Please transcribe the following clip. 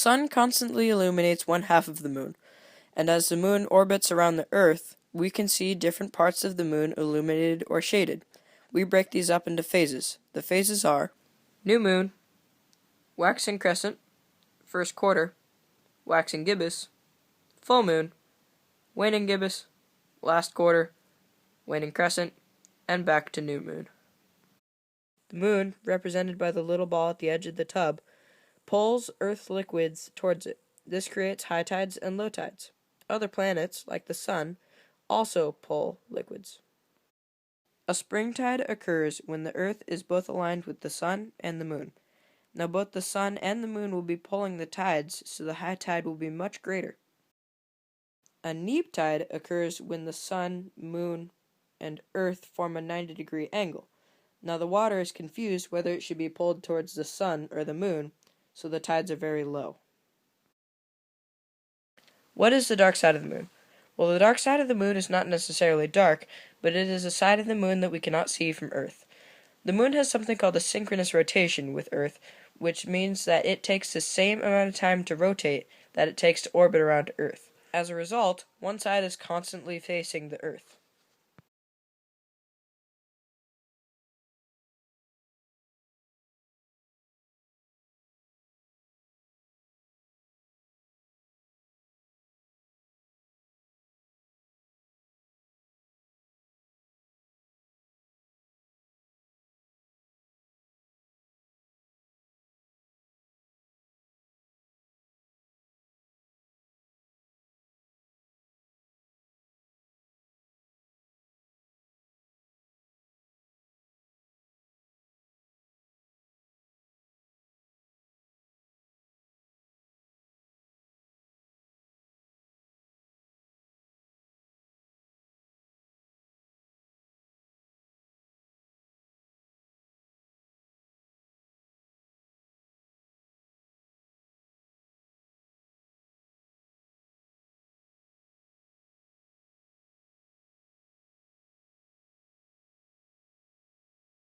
sun constantly illuminates one half of the moon, and as the moon orbits around the Earth, we can see different parts of the moon illuminated or shaded. We break these up into phases. The phases are new moon, waxing crescent, first quarter, waxing gibbous, full moon, waning gibbous, last quarter, waning crescent, and back to new moon. The moon, represented by the little ball at the edge of the tub, pulls Earth's liquids towards it. This creates high tides and low tides. Other planets, like the sun, also pull liquids. A spring tide occurs when the Earth is both aligned with the sun and the moon. Now both the sun and the moon will be pulling the tides, so the high tide will be much greater. A neap tide occurs when the sun, moon, and Earth form a 90-degree angle. Now the water is confused whether it should be pulled towards the sun or the moon, so the tides are very low. What is the dark side of the moon? Well, the dark side of the moon is not necessarily dark, but it is a side of the moon that we cannot see from Earth. The moon has something called a synchronous rotation with Earth, which means that it takes the same amount of time to rotate that it takes to orbit around Earth. As a result, one side is constantly facing the Earth.